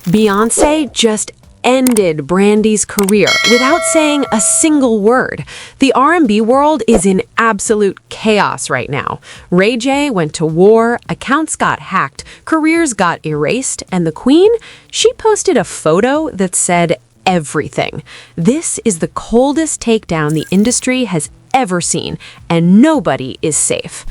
Beyoncé just ended Brandy's career without saying a single word. The R&B world is in absolute chaos right now. Ray J went to war, accounts got hacked, careers got erased, and the Queen, she posted a photo that said everything. This is the coldest takedown the industry has ever seen, and nobody is safe.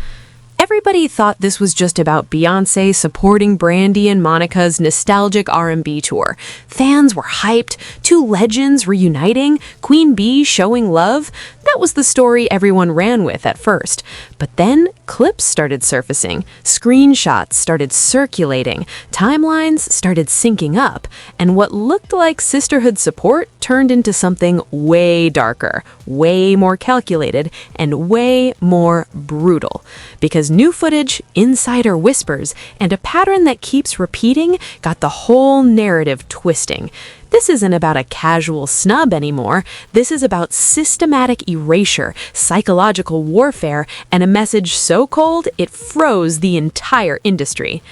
Everybody thought this was just about Beyoncé supporting Brandy and Monica's nostalgic R&B tour. Fans were hyped, two legends reuniting, Queen Bee showing love. That was the story everyone ran with at first. But then clips started surfacing, screenshots started circulating, timelines started syncing up, and what looked like sisterhood support turned into something way darker, way more calculated, and way more brutal. Because new footage, insider whispers, and a pattern that keeps repeating got the whole narrative twisting. This isn't about a casual snub anymore. This is about systematic erasure, psychological warfare, and a message so cold it froze the entire industry.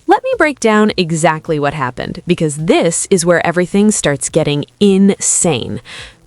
Let me break down exactly what happened, because this is where everything starts getting insane.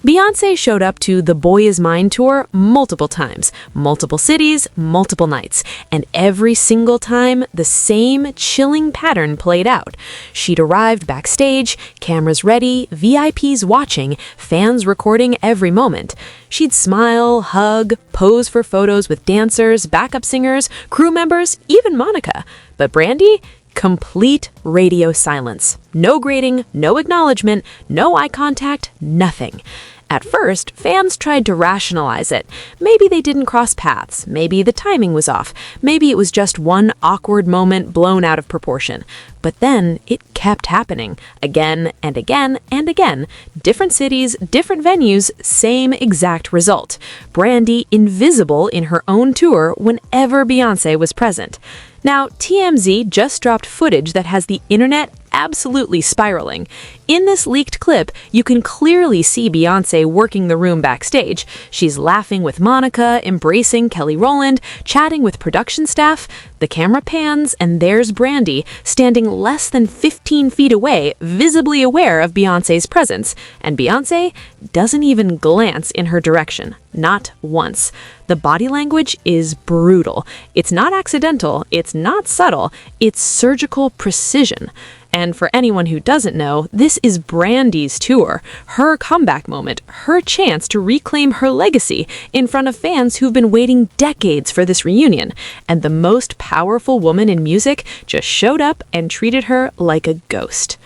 Beyoncé showed up to the Boy Is Mine tour multiple times, multiple cities, multiple nights, and every single time the same chilling pattern played out. She'd arrived backstage, cameras ready, VIPs watching, fans recording every moment. She'd smile, hug, pose for photos with dancers, backup singers, crew members, even Monica. But Brandy? Complete radio silence. No grading, no acknowledgement, no eye contact, nothing. At first, fans tried to rationalize it. Maybe they didn't cross paths. Maybe the timing was off. Maybe it was just one awkward moment blown out of proportion. But then it kept happening. Again and again and again. Different cities, different venues, same exact result. Brandy invisible in her own tour whenever Beyoncé was present. Now, TMZ just dropped footage that has the internet absolutely spiraling. In this leaked clip, you can clearly see Beyoncé working the room backstage. She's laughing with Monica, embracing Kelly Rowland, chatting with production staff. The camera pans, and there's Brandy, standing less than 15 feet away, visibly aware of Beyoncé's presence. And Beyoncé doesn't even glance in her direction. Not once. The body language is brutal. It's not accidental. It's not subtle. It's surgical precision. And for anyone who doesn't know, this is Brandy's tour, her comeback moment, her chance to reclaim her legacy in front of fans who've been waiting decades for this reunion. And the most powerful woman in music just showed up and treated her like a ghost.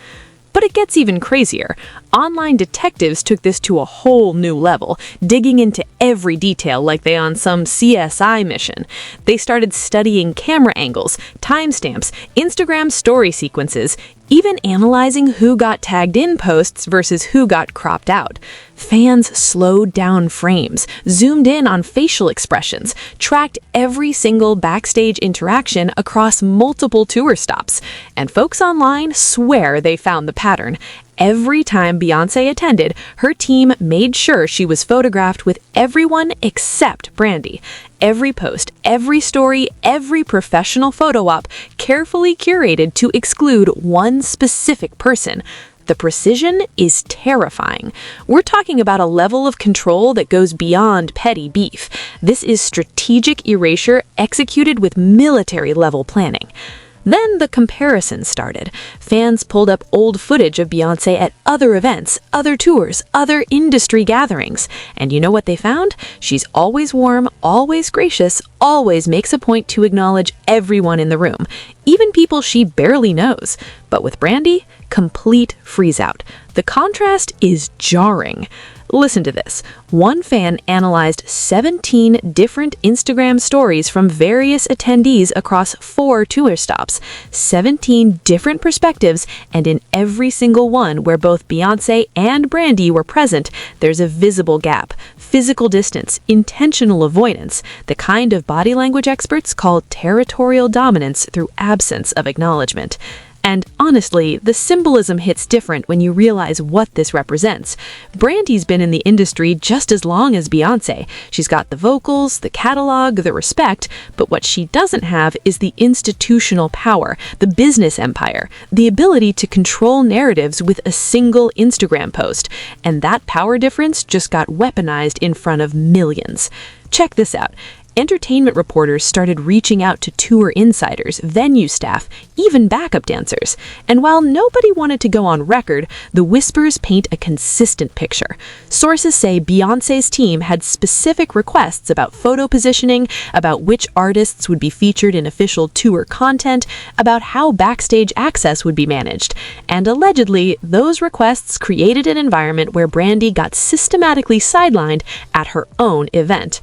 But it gets even crazier. Online detectives took this to a whole new level, digging into every detail like they on some CSI mission. They started studying camera angles, timestamps, Instagram story sequences, even analyzing who got tagged in posts versus who got cropped out. Fans slowed down frames, zoomed in on facial expressions, tracked every single backstage interaction across multiple tour stops. And folks online swear they found the pattern. Every time Beyoncé attended, her team made sure she was photographed with everyone except Brandy. Every post, every story, every professional photo op carefully curated to exclude one specific person. The precision is terrifying. We're talking about a level of control that goes beyond petty beef. This is strategic erasure executed with military-level planning. Then the comparison started. Fans pulled up old footage of Beyoncé at other events, other tours, other industry gatherings. And you know what they found? She's always warm, always gracious, always makes a point to acknowledge everyone in the room, even people she barely knows. But with Brandy, complete freeze-out. The contrast is jarring. Listen to this. One fan analyzed 17 different Instagram stories from various attendees across 4 tour stops. 17 different perspectives, and in every single one where both Beyoncé and Brandy were present, there's a visible gap, physical distance, intentional avoidance, the kind of body language experts call territorial dominance through absence of acknowledgement. And honestly, the symbolism hits different when you realize what this represents. Brandy's been in the industry just as long as Beyoncé. She's got the vocals, the catalog, the respect, but what she doesn't have is the institutional power, the business empire, the ability to control narratives with a single Instagram post. And that power difference just got weaponized in front of millions. Check this out. Entertainment reporters started reaching out to tour insiders, venue staff, even backup dancers. And while nobody wanted to go on record, the whispers paint a consistent picture. Sources say Beyoncé's team had specific requests about photo positioning, about which artists would be featured in official tour content, about how backstage access would be managed. And allegedly, those requests created an environment where Brandy got systematically sidelined at her own event.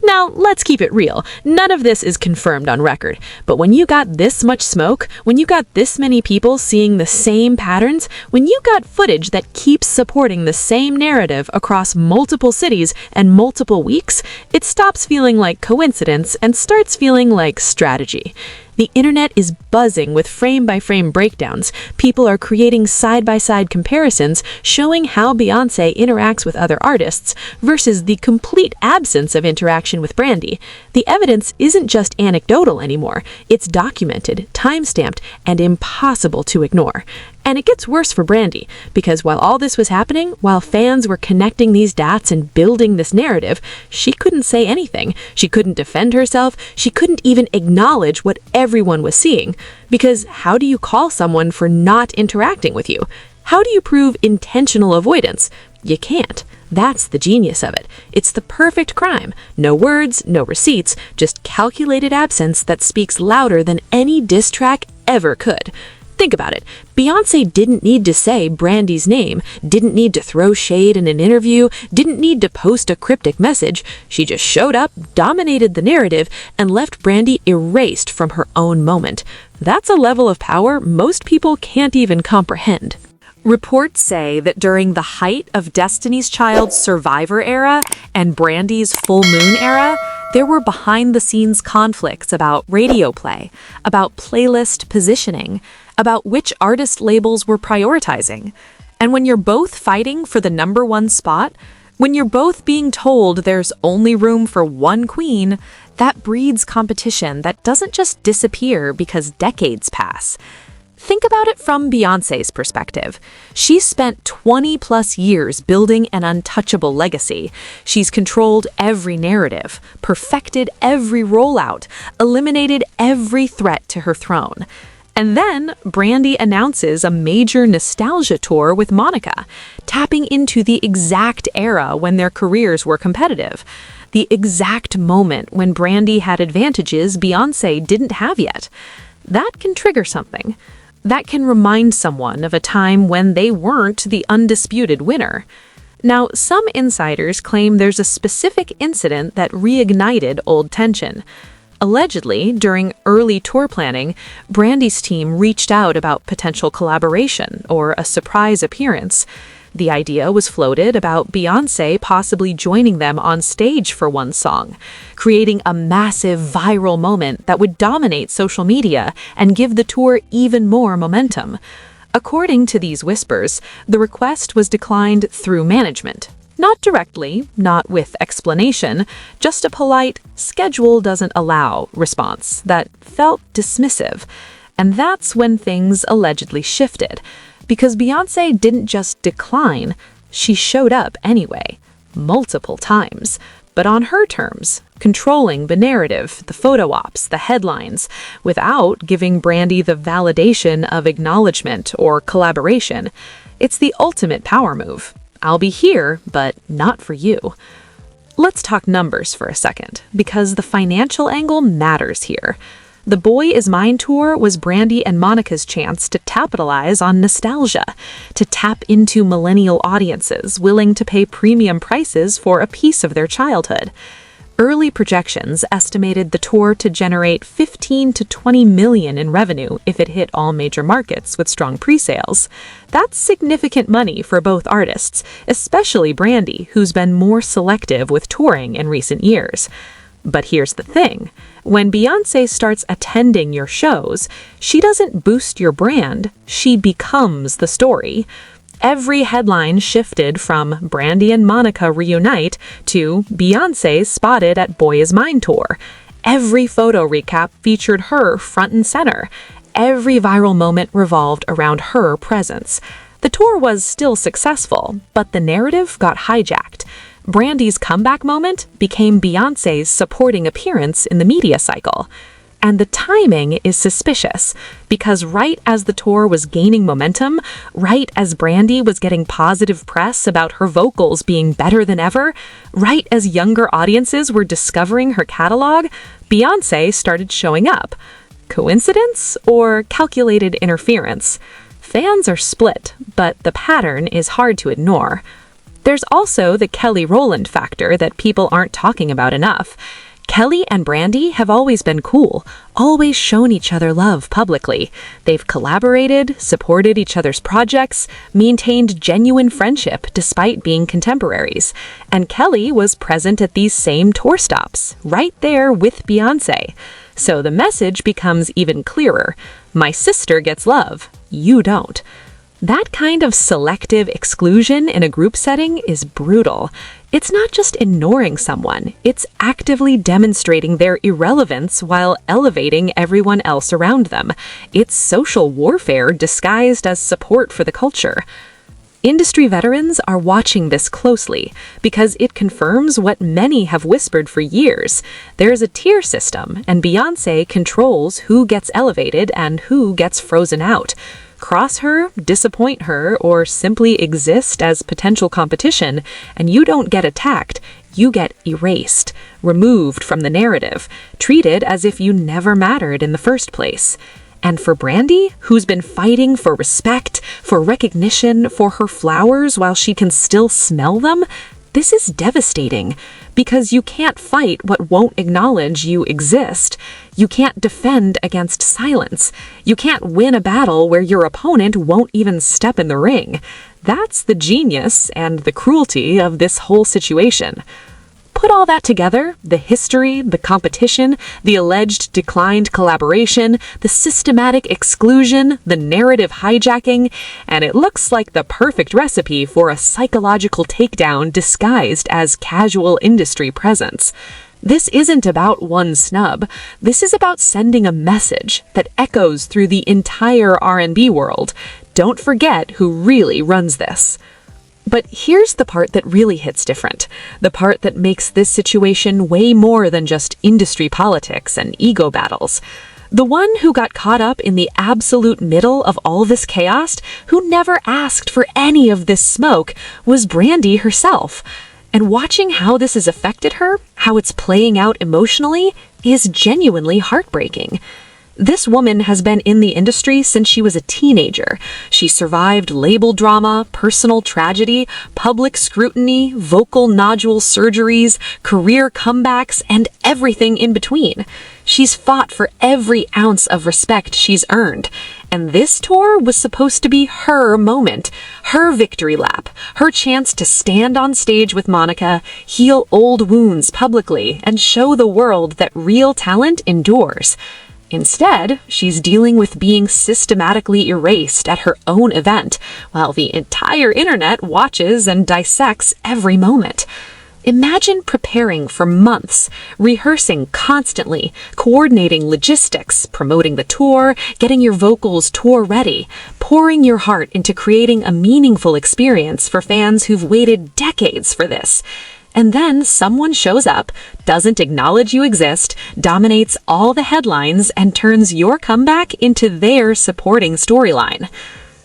Now, let's keep it real. None of this is confirmed on record. But when you got this much smoke, when you got this many people seeing the same patterns, when you got footage that keeps supporting the same narrative across multiple cities and multiple weeks, it stops feeling like coincidence and starts feeling like strategy. The internet is buzzing with frame-by-frame breakdowns. People are creating side-by-side comparisons showing how Beyoncé interacts with other artists versus the complete absence of interaction with Brandy. The evidence isn't just anecdotal anymore. It's documented, time-stamped, and impossible to ignore. And it gets worse for Brandy, because while all this was happening, while fans were connecting these dots and building this narrative, she couldn't say anything. She couldn't defend herself. She couldn't even acknowledge what everyone was seeing. Because how do you call someone for not interacting with you? How do you prove intentional avoidance? You can't. That's the genius of it. It's the perfect crime. No words, no receipts, just calculated absence that speaks louder than any diss track ever could. Think about it. Beyoncé didn't need to say Brandy's name, didn't need to throw shade in an interview, didn't need to post a cryptic message. She just showed up, dominated the narrative, and left Brandy erased from her own moment. That's a level of power most people can't even comprehend. Reports say that during the height of Destiny's Child's Survivor era and Brandy's Full Moon era, there were behind-the-scenes conflicts about radio play, about playlist positioning, about which artist labels were prioritizing. And when you're both fighting for the #1 spot, when you're both being told there's only room for one queen, that breeds competition that doesn't just disappear because decades pass. Think about it from Beyoncé's perspective. She's spent 20-plus years building an untouchable legacy. She's controlled every narrative, perfected every rollout, eliminated every threat to her throne. And then Brandy announces a major nostalgia tour with Monica, tapping into the exact era when their careers were competitive. The exact moment when Brandy had advantages Beyoncé didn't have yet. That can trigger something. That can remind someone of a time when they weren't the undisputed winner. Now, some insiders claim there's a specific incident that reignited old tension. Allegedly, during early tour planning, Brandy's team reached out about potential collaboration or a surprise appearance. The idea was floated about Beyoncé possibly joining them on stage for one song, creating a massive viral moment that would dominate social media and give the tour even more momentum. According to these whispers, the request was declined through management. Not directly, not with explanation, just a polite, "schedule doesn't allow" response that felt dismissive. And that's when things allegedly shifted. Because Beyoncé didn't just decline, she showed up anyway, multiple times, but on her terms, controlling the narrative, the photo ops, the headlines, without giving Brandy the validation of acknowledgment or collaboration. It's the ultimate power move. I'll be here, but not for you. Let's talk numbers for a second, because the financial angle matters here. The Boy Is Mine tour was Brandy and Monica's chance to capitalize on nostalgia, to tap into millennial audiences willing to pay premium prices for a piece of their childhood. Early projections estimated the tour to generate 15 to 20 million in revenue if it hit all major markets with strong pre-sales. That's significant money for both artists, especially Brandy, who's been more selective with touring in recent years. But here's the thing. When Beyoncé starts attending your shows, she doesn't boost your brand, she becomes the story. Every headline shifted from Brandy and Monica reunite to Beyoncé spotted at Boy Is Mine tour. Every photo recap featured her front and center. Every viral moment revolved around her presence. The tour was still successful, but the narrative got hijacked. Brandy's comeback moment became Beyoncé's supporting appearance in the media cycle. And the timing is suspicious, because right as the tour was gaining momentum, right as Brandy was getting positive press about her vocals being better than ever, right as younger audiences were discovering her catalog, Beyoncé started showing up. Coincidence or calculated interference? Fans are split, but the pattern is hard to ignore. There's also the Kelly Rowland factor that people aren't talking about enough. Kelly and Brandy have always been cool, always shown each other love publicly. They've collaborated, supported each other's projects, maintained genuine friendship despite being contemporaries. And Kelly was present at these same tour stops, right there with Beyoncé. So the message becomes even clearer. My sister gets love, you don't. That kind of selective exclusion in a group setting is brutal. It's not just ignoring someone, it's actively demonstrating their irrelevance while elevating everyone else around them. It's social warfare disguised as support for the culture. Industry veterans are watching this closely because it confirms what many have whispered for years. There's a tier system, and Beyoncé controls who gets elevated and who gets frozen out. Cross her, disappoint her, or simply exist as potential competition, and you don't get attacked, you get erased, removed from the narrative, treated as if you never mattered in the first place. And for Brandy, who's been fighting for respect, for recognition, for her flowers while she can still smell them, this is devastating, because you can't fight what won't acknowledge you exist. You can't defend against silence. You can't win a battle where your opponent won't even step in the ring. That's the genius and the cruelty of this whole situation. Put all that together, the history, the competition, the alleged declined collaboration, the systematic exclusion, the narrative hijacking, and it looks like the perfect recipe for a psychological takedown disguised as casual industry presence. This isn't about one snub. This is about sending a message that echoes through the entire R&B world. Don't forget who really runs this. But here's the part that really hits different, the part that makes this situation way more than just industry politics and ego battles. The one who got caught up in the absolute middle of all this chaos, who never asked for any of this smoke, was Brandy herself. And watching how this has affected her, how it's playing out emotionally, is genuinely heartbreaking. This woman has been in the industry since she was a teenager. She survived label drama, personal tragedy, public scrutiny, vocal nodule surgeries, career comebacks, and everything in between. She's fought for every ounce of respect she's earned. And this tour was supposed to be her moment, her victory lap, her chance to stand on stage with Monica, heal old wounds publicly, and show the world that real talent endures. Instead, she's dealing with being systematically erased at her own event, while the entire internet watches and dissects every moment. Imagine preparing for months, rehearsing constantly, coordinating logistics, promoting the tour, getting your vocals tour ready, pouring your heart into creating a meaningful experience for fans who've waited decades for this. And then someone shows up, doesn't acknowledge you exist, dominates all the headlines, and turns your comeback into their supporting storyline.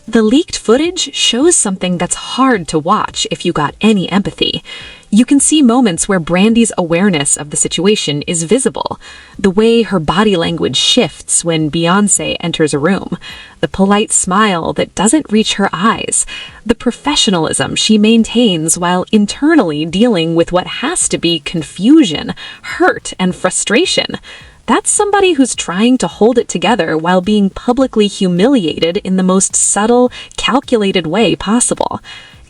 The leaked footage shows something that's hard to watch if you got any empathy. You can see moments where Brandy's awareness of the situation is visible. The way her body language shifts when Beyoncé enters a room. The polite smile that doesn't reach her eyes. The professionalism she maintains while internally dealing with what has to be confusion, hurt, and frustration. That's somebody who's trying to hold it together while being publicly humiliated in the most subtle, calculated way possible.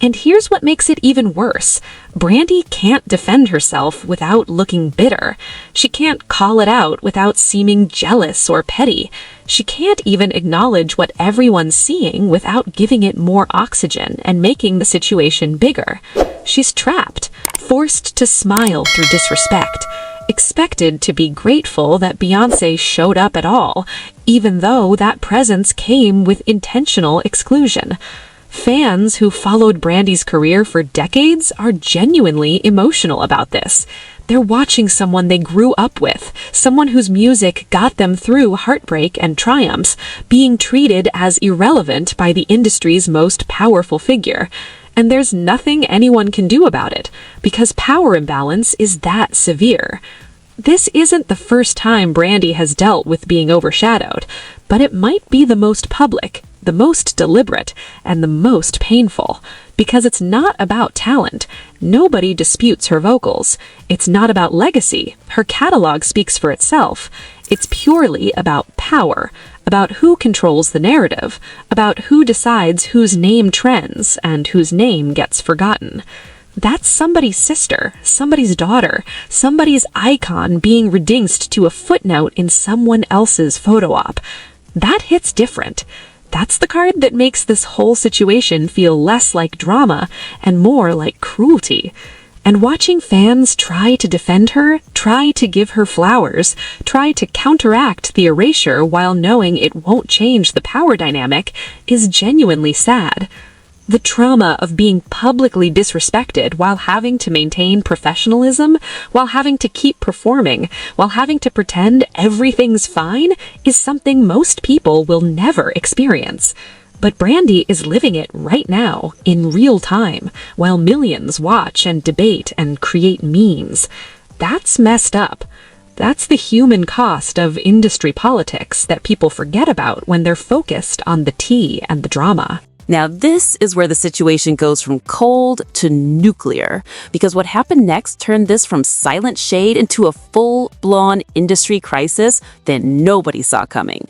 And here's what makes it even worse. Brandy can't defend herself without looking bitter. She can't call it out without seeming jealous or petty. She can't even acknowledge what everyone's seeing without giving it more oxygen and making the situation bigger. She's trapped, forced to smile through disrespect, expected to be grateful that Beyoncé showed up at all, even though that presence came with intentional exclusion. Fans who followed Brandy's career for decades are genuinely emotional about this. They're watching someone they grew up with, someone whose music got them through heartbreak and triumphs, being treated as irrelevant by the industry's most powerful figure. And there's nothing anyone can do about it, because power imbalance is that severe. This isn't the first time Brandy has dealt with being overshadowed, but it might be the most public, the most deliberate, and the most painful, because it's not about talent. Nobody disputes her vocals. It's not about legacy. Her catalog speaks for itself. It's purely about power, about who controls the narrative, about who decides whose name trends and whose name gets forgotten. That's somebody's sister, somebody's daughter, somebody's icon being reduced to a footnote in someone else's photo op. That hits different. That's the card that makes this whole situation feel less like drama and more like cruelty. And watching fans try to defend her, try to give her flowers, try to counteract the erasure while knowing it won't change the power dynamic is genuinely sad. The trauma of being publicly disrespected while having to maintain professionalism, while having to keep performing, while having to pretend everything's fine is something most people will never experience. But Brandy is living it right now, in real time, while millions watch and debate and create memes. That's messed up. That's the human cost of industry politics that people forget about when they're focused on the tea and the drama. Now, this is where the situation goes from cold to nuclear, because what happened next turned this from silent shade into a full-blown industry crisis that nobody saw coming.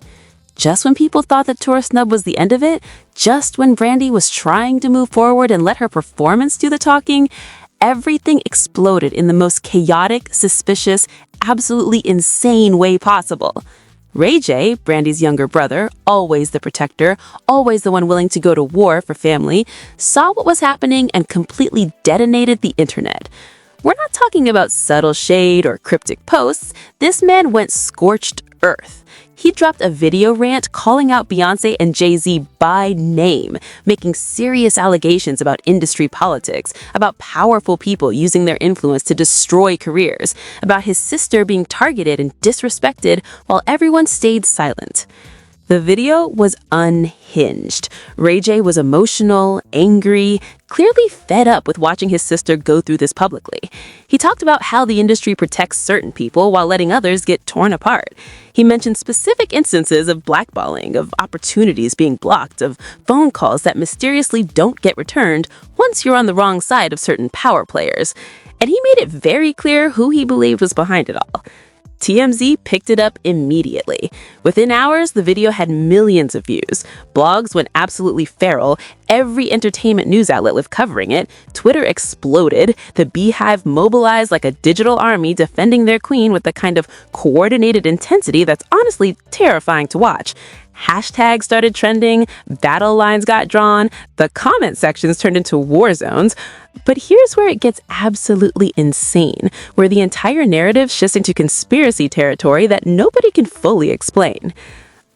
Just when people thought that tour snub was the end of it, just when Brandy was trying to move forward and let her performance do the talking, everything exploded in the most chaotic, suspicious, absolutely insane way possible. Ray J, Brandy's younger brother, always the protector, always the one willing to go to war for family, saw what was happening and completely detonated the internet. We're not talking about subtle shade or cryptic posts. This man went scorched earth. He dropped a video rant calling out Beyoncé and Jay-Z by name, making serious allegations about industry politics, about powerful people using their influence to destroy careers, about his sister being targeted and disrespected while everyone stayed silent. The video was unhinged. Ray J was emotional, angry, clearly fed up with watching his sister go through this publicly. He talked about how the industry protects certain people while letting others get torn apart. He mentioned specific instances of blackballing, of opportunities being blocked, of phone calls that mysteriously don't get returned once you're on the wrong side of certain power players. And he made it very clear who he believed was behind it all. TMZ picked it up immediately. Within hours, the video had millions of views. Blogs went absolutely feral. Every entertainment news outlet was covering it. Twitter exploded. The Beehive mobilized like a digital army defending their queen with the kind of coordinated intensity that's honestly terrifying to watch. Hashtags started trending, battle lines got drawn, the comment sections turned into war zones. But here's where it gets absolutely insane, where the entire narrative shifts into conspiracy territory that nobody can fully explain.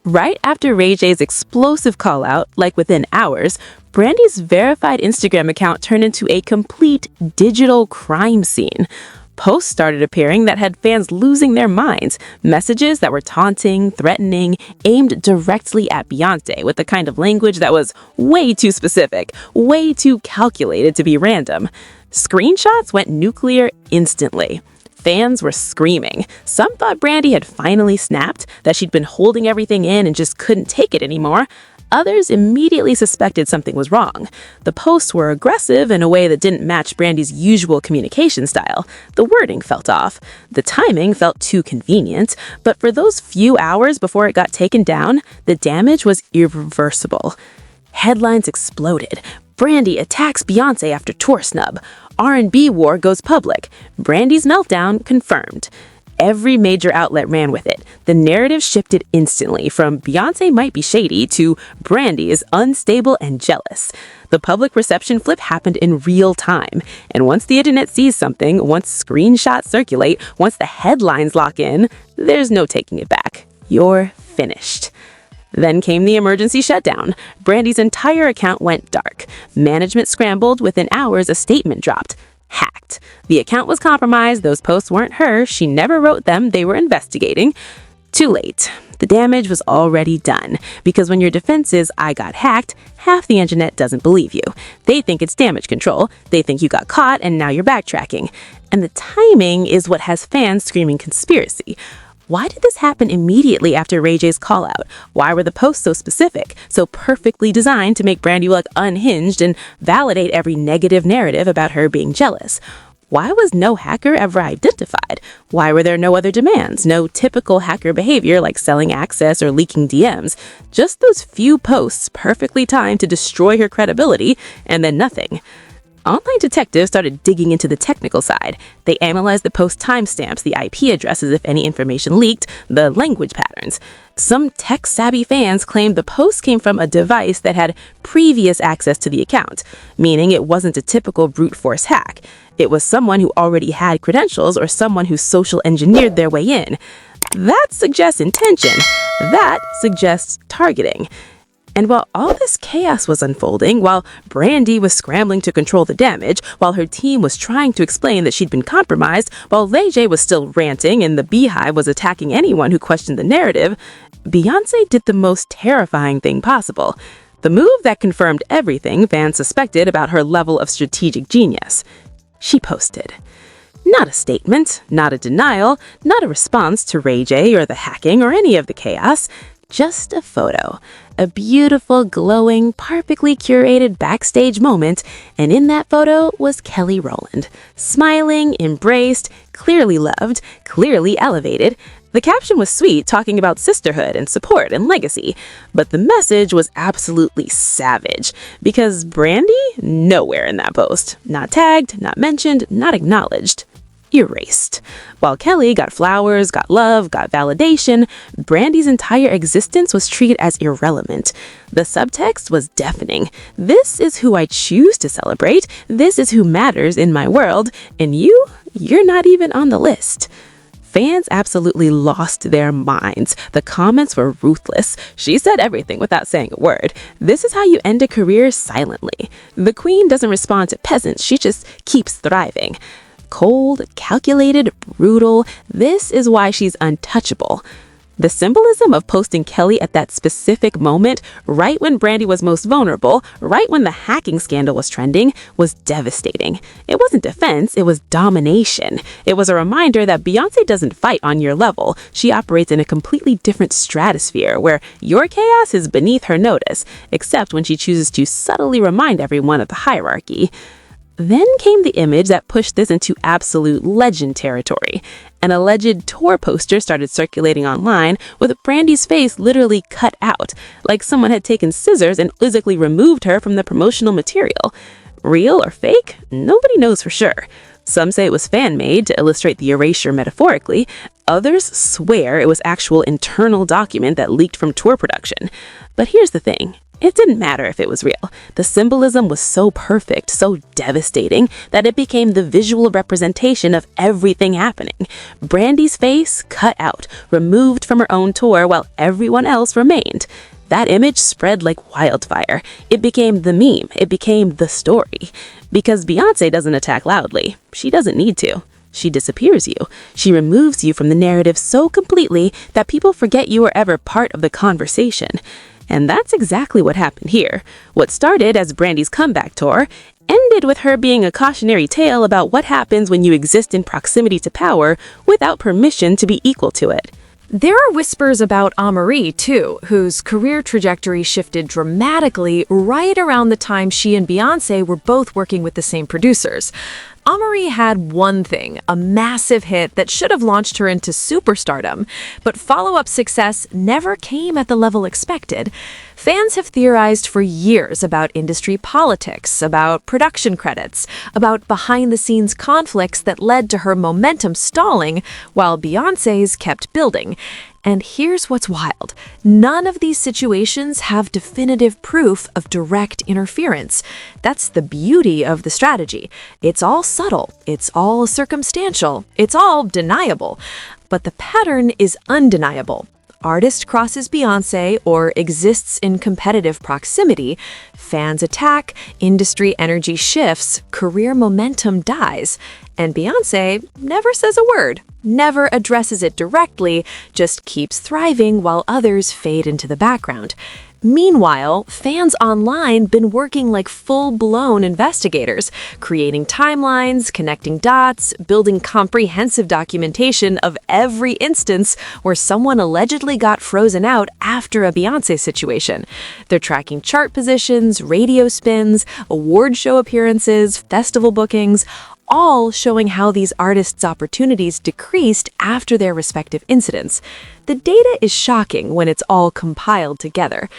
Right after Ray J's explosive call-out, like within hours, Brandy's verified Instagram account turned into a complete digital crime scene. Posts started appearing that had fans losing their minds, messages that were taunting, threatening, aimed directly at Beyoncé with the kind of language that was way too specific, way too calculated to be random. Screenshots went nuclear instantly. Fans were screaming. Some thought Brandy had finally snapped, that she'd been holding everything in and just couldn't take it anymore. Others immediately suspected something was wrong. The posts were aggressive in a way that didn't match Brandy's usual communication style. The wording felt off. The timing felt too convenient. But for those few hours before it got taken down, the damage was irreversible. Headlines exploded. Brandy attacks Beyoncé after tour snub. R&B war goes public. Brandy's meltdown confirmed. Every major outlet ran with it. The narrative shifted instantly from Beyoncé might be shady to Brandy is unstable and jealous. The public reception flip happened in real time. And once the internet sees something, once screenshots circulate, once the headlines lock in, there's no taking it back. You're finished. Then came the emergency shutdown. Brandy's entire account went dark. Management scrambled. Within hours, a statement dropped. Hacked. The account was compromised. Those posts weren't hers. She never wrote them. They were investigating. Too late. The damage was already done. Because when your defense is, I got hacked, half the internet doesn't believe you. They think it's damage control. They think you got caught and now you're backtracking. And the timing is what has fans screaming conspiracy. Why did this happen immediately after Ray J's call out? Why were the posts so specific, so perfectly designed to make Brandy look unhinged and validate every negative narrative about her being jealous? Why was no hacker ever identified? Why were there no other demands? No typical hacker behavior like selling access or leaking DMs. Just those few posts perfectly timed to destroy her credibility, and then nothing. Online detectives started digging into the technical side. They analyzed the post timestamps, the IP addresses if any information leaked, the language patterns. Some tech-savvy fans claimed the post came from a device that had previous access to the account, meaning it wasn't a typical brute force hack. It was someone who already had credentials or someone who social engineered their way in. That suggests intention. That suggests targeting. And while all this chaos was unfolding, while Brandy was scrambling to control the damage, while her team was trying to explain that she'd been compromised, while Ray J was still ranting and the Beehive was attacking anyone who questioned the narrative, Beyoncé did the most terrifying thing possible. The move that confirmed everything fans suspected about her level of strategic genius. She posted. Not a statement, not a denial, not a response to Ray J or the hacking or any of the chaos. Just a photo. A beautiful, glowing, perfectly curated backstage moment, and in that photo was Kelly Rowland. Smiling, embraced, clearly loved, clearly elevated. The caption was sweet, talking about sisterhood and support and legacy, but the message was absolutely savage, because Brandy, nowhere in that post. Not tagged, not mentioned, not acknowledged. Erased. While Kelly got flowers, got love, got validation, Brandy's entire existence was treated as irrelevant. The subtext was deafening. This is who I choose to celebrate. This is who matters in my world. And you're not even on the list. Fans absolutely lost their minds. The comments were ruthless. She said everything without saying a word. This is how you end a career silently. The queen doesn't respond to peasants. She just keeps thriving. Cold, calculated, brutal. This is why she's untouchable. The symbolism of posting Kelly at that specific moment, right when Brandy was most vulnerable, right when the hacking scandal was trending, was devastating. It wasn't defense, it was domination. It was a reminder that Beyoncé doesn't fight on your level. She operates in a completely different stratosphere where your chaos is beneath her notice, except when she chooses to subtly remind everyone of the hierarchy. Then came the image that pushed this into absolute legend territory. An alleged tour poster started circulating online with Brandy's face literally cut out, like someone had taken scissors and physically removed her from the promotional material. Real or fake? Nobody knows for sure. Some say it was fan-made to illustrate the erasure metaphorically. Others swear it was actual internal document that leaked from tour production. But here's the thing. It didn't matter if it was real. The symbolism was so perfect, so devastating, that it became the visual representation of everything happening. Brandy's face cut out, removed from her own tour while everyone else remained. That image spread like wildfire. It became the meme. It became the story. Because Beyoncé doesn't attack loudly. She doesn't need to. She disappears you. She removes you from the narrative so completely that people forget you were ever part of the conversation. And that's exactly what happened here. What started as Brandy's comeback tour ended with her being a cautionary tale about what happens when you exist in proximity to power without permission to be equal to it. There are whispers about Amerie, too, whose career trajectory shifted dramatically right around the time she and Beyoncé were both working with the same producers. Amerie had one thing, a massive hit that should have launched her into superstardom, but follow-up success never came at the level expected. Fans have theorized for years about industry politics, about production credits, about behind-the-scenes conflicts that led to her momentum stalling while Beyoncé's kept building. And here's what's wild. None of these situations have definitive proof of direct interference. That's the beauty of the strategy. It's all subtle, it's all circumstantial, it's all deniable. But the pattern is undeniable. Artist crosses Beyoncé or exists in competitive proximity, fans attack, industry energy shifts, career momentum dies, and Beyoncé never says a word, never addresses it directly, just keeps thriving while others fade into the background. Meanwhile, fans online been working like full-blown investigators, creating timelines, connecting dots, building comprehensive documentation of every instance where someone allegedly got frozen out after a Beyoncé situation. They're tracking chart positions, radio spins, award show appearances, festival bookings, all showing how these artists' opportunities decreased after their respective incidents. The data is shocking when it's all compiled together.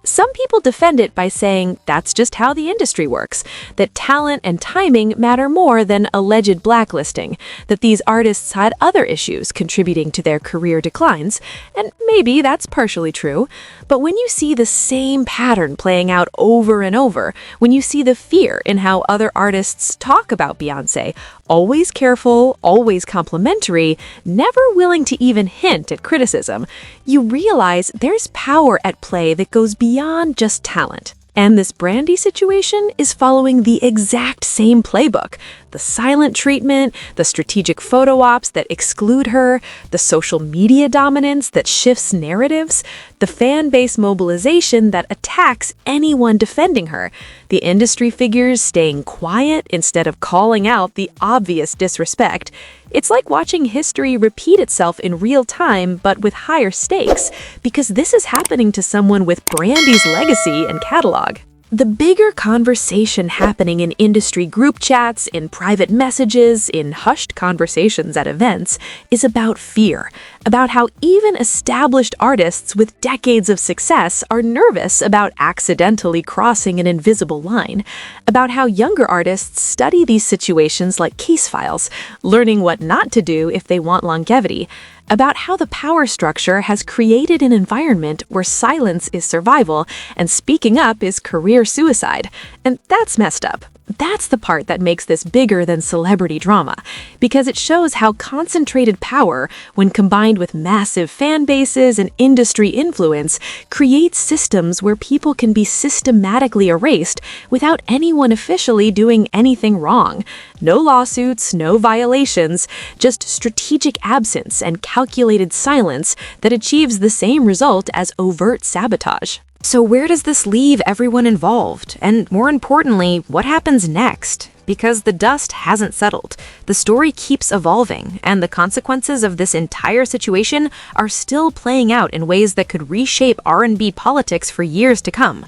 Some people defend it by saying that's just how the industry works, that talent and timing matter more than alleged blacklisting, that these artists had other issues contributing to their career declines, and maybe that's partially true. But when you see the same pattern playing out over and over, when you see the fear in how other artists talk about Beyoncé, always careful, always complimentary, never willing to even hint at criticism, you realize there's power at play that goes beyond just talent. And this Brandy situation is following the exact same playbook. The silent treatment, the strategic photo ops that exclude her, the social media dominance that shifts narratives, the fan base mobilization that attacks anyone defending her, the industry figures staying quiet instead of calling out the obvious disrespect. It's like watching history repeat itself in real time, but with higher stakes, because this is happening to someone with Brandy's legacy and catalog. The bigger conversation happening in industry group chats, in private messages, in hushed conversations at events, is about fear, about how even established artists with decades of success are nervous about accidentally crossing an invisible line, about how younger artists study these situations like case files, learning what not to do if they want longevity, about how the power structure has created an environment where silence is survival and speaking up is career suicide. And that's messed up. That's the part that makes this bigger than celebrity drama, because it shows how concentrated power, when combined with massive fan bases and industry influence, creates systems where people can be systematically erased without anyone officially doing anything wrong. No lawsuits, no violations, just strategic absence and calculated silence that achieves the same result as overt sabotage. So where does this leave everyone involved? And more importantly, what happens next? Because the dust hasn't settled. The story keeps evolving, and the consequences of this entire situation are still playing out in ways that could reshape R&B politics for years to come.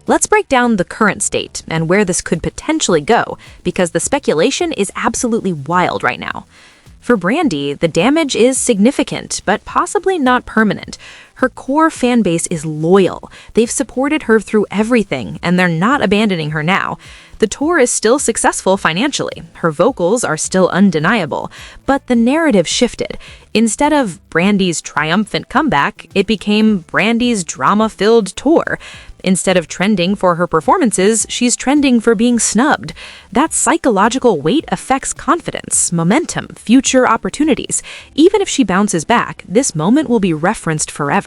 Let's break down the current state and where this could potentially go, because the speculation is absolutely wild right now. For Brandy, the damage is significant, but possibly not permanent. Her core fan base is loyal. They've supported her through everything, and they're not abandoning her now. The tour is still successful financially. Her vocals are still undeniable. But the narrative shifted. Instead of Brandy's triumphant comeback, it became Brandy's drama-filled tour. Instead of trending for her performances, she's trending for being snubbed. That psychological weight affects confidence, momentum, future opportunities. Even if she bounces back, this moment will be referenced forever.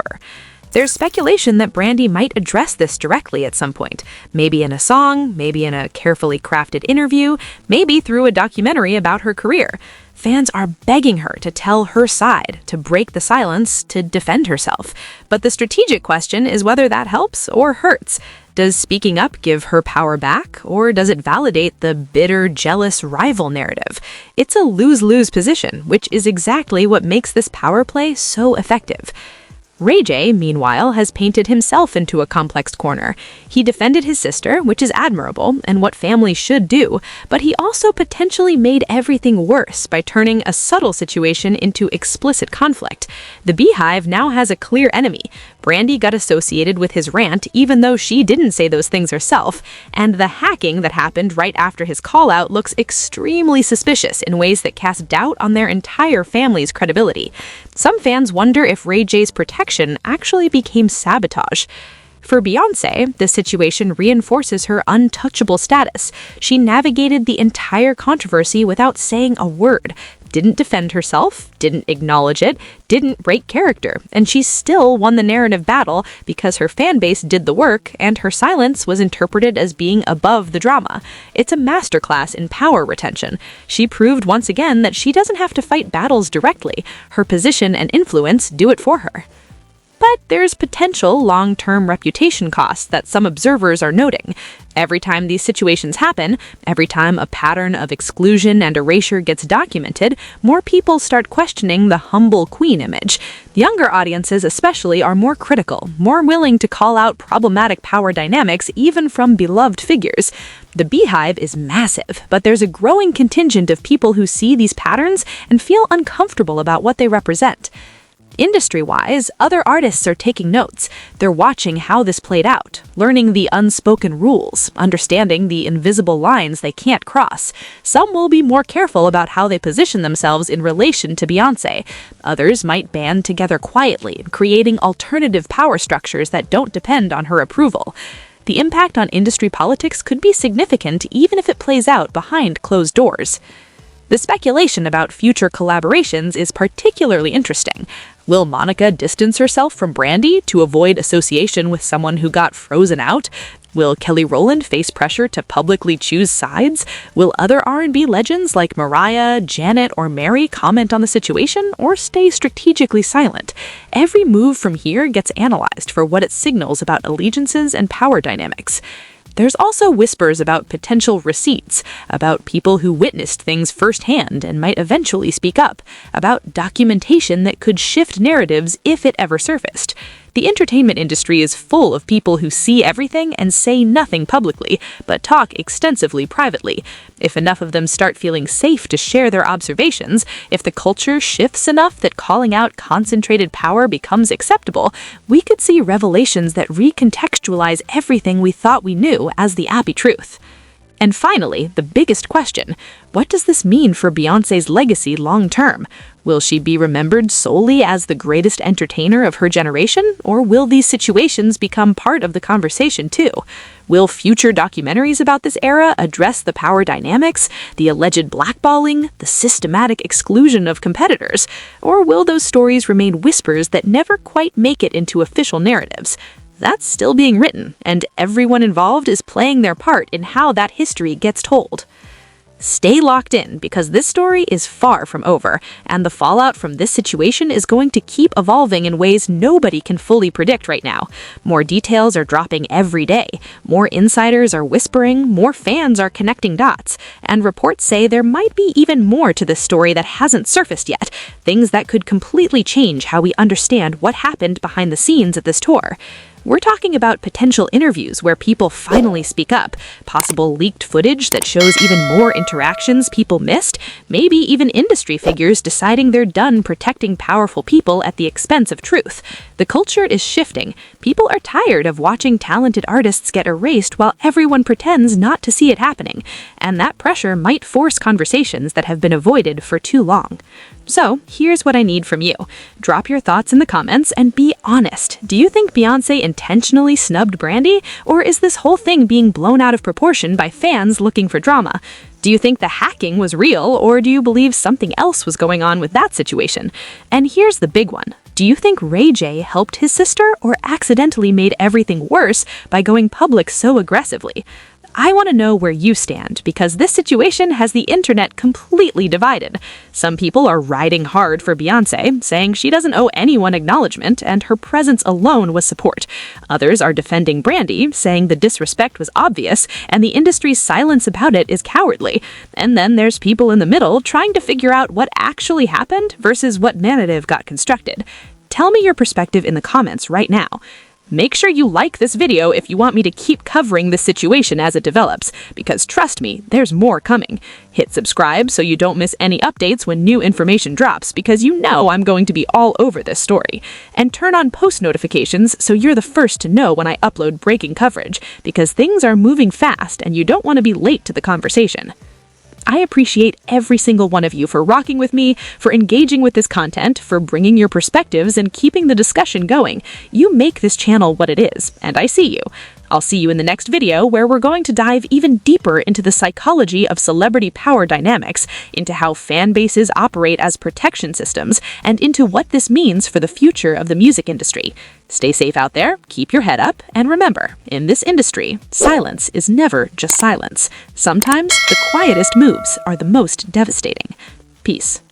There's speculation that Brandy might address this directly at some point, maybe in a song, maybe in a carefully crafted interview, maybe through a documentary about her career. Fans are begging her to tell her side, to break the silence, to defend herself. But the strategic question is whether that helps or hurts. Does speaking up give her power back, or does it validate the bitter, jealous rival narrative? It's a lose-lose position, which is exactly what makes this power play so effective. Ray J, meanwhile, has painted himself into a complex corner. He defended his sister, which is admirable and what families should do, but he also potentially made everything worse by turning a subtle situation into explicit conflict. The Beehive now has a clear enemy. Brandy got associated with his rant even though she didn't say those things herself, and the hacking that happened right after his call-out looks extremely suspicious in ways that cast doubt on their entire family's credibility. Some fans wonder if Ray J's protection actually became sabotage. For Beyoncé, this situation reinforces her untouchable status. She navigated the entire controversy without saying a word, didn't defend herself, didn't acknowledge it, didn't break character, and she still won the narrative battle because her fan base did the work and her silence was interpreted as being above the drama. It's a masterclass in power retention. She proved once again that she doesn't have to fight battles directly. Her position and influence do it for her. But there's potential long-term reputation costs that some observers are noting. Every time these situations happen, every time a pattern of exclusion and erasure gets documented, more people start questioning the humble queen image. Younger audiences especially are more critical, more willing to call out problematic power dynamics even from beloved figures. The Beehive is massive, but there's a growing contingent of people who see these patterns and feel uncomfortable about what they represent. Industry-wise, other artists are taking notes. They're watching how this played out, learning the unspoken rules, understanding the invisible lines they can't cross. Some will be more careful about how they position themselves in relation to Beyoncé. Others might band together quietly, creating alternative power structures that don't depend on her approval. The impact on industry politics could be significant even if it plays out behind closed doors. The speculation about future collaborations is particularly interesting. Will Monica distance herself from Brandy to avoid association with someone who got frozen out? Will Kelly Rowland face pressure to publicly choose sides? Will other R&B legends like Mariah, Janet, or Amerie comment on the situation or stay strategically silent? Every move from here gets analyzed for what it signals about allegiances and power dynamics. There's also whispers about potential receipts, about people who witnessed things firsthand and might eventually speak up, about documentation that could shift narratives if it ever surfaced. The entertainment industry is full of people who see everything and say nothing publicly, but talk extensively privately. If enough of them start feeling safe to share their observations, if the culture shifts enough that calling out concentrated power becomes acceptable, we could see revelations that recontextualize everything we thought we knew as the happy truth. And finally, the biggest question, what does this mean for Beyoncé's legacy long-term? Will she be remembered solely as the greatest entertainer of her generation, or will these situations become part of the conversation too? Will future documentaries about this era address the power dynamics, the alleged blackballing, the systematic exclusion of competitors? Or will those stories remain whispers that never quite make it into official narratives? That's still being written, and everyone involved is playing their part in how that history gets told. Stay locked in, because this story is far from over, and the fallout from this situation is going to keep evolving in ways nobody can fully predict right now. More details are dropping every day, more insiders are whispering, more fans are connecting dots, and reports say there might be even more to this story that hasn't surfaced yet, things that could completely change how we understand what happened behind the scenes at this tour. We're talking about potential interviews where people finally speak up, possible leaked footage that shows even more interactions people missed, maybe even industry figures deciding they're done protecting powerful people at the expense of truth. The culture is shifting. People are tired of watching talented artists get erased while everyone pretends not to see it happening, and that pressure might force conversations that have been avoided for too long. So, here's what I need from you. Drop your thoughts in the comments and be honest. Do you think Beyoncé intentionally snubbed Brandy, or is this whole thing being blown out of proportion by fans looking for drama? Do you think the hacking was real, or do you believe something else was going on with that situation? And here's the big one. Do you think Ray J helped his sister or accidentally made everything worse by going public so aggressively? I want to know where you stand, because this situation has the internet completely divided. Some people are riding hard for Beyoncé, saying she doesn't owe anyone acknowledgement and her presence alone was support. Others are defending Brandy, saying the disrespect was obvious and the industry's silence about it is cowardly. And then there's people in the middle trying to figure out what actually happened versus what narrative got constructed. Tell me your perspective in the comments right now. Make sure you like this video if you want me to keep covering this situation as it develops, because trust me, there's more coming. Hit subscribe so you don't miss any updates when new information drops, because you know I'm going to be all over this story. And turn on post notifications so you're the first to know when I upload breaking coverage, because things are moving fast and you don't want to be late to the conversation. I appreciate every single one of you for rocking with me, for engaging with this content, for bringing your perspectives and keeping the discussion going. You make this channel what it is, and I see you. I'll see you in the next video where we're going to dive even deeper into the psychology of celebrity power dynamics, into how fan bases operate as protection systems, and into what this means for the future of the music industry. Stay safe out there, keep your head up, and remember, in this industry, silence is never just silence. Sometimes the quietest moves are the most devastating. Peace.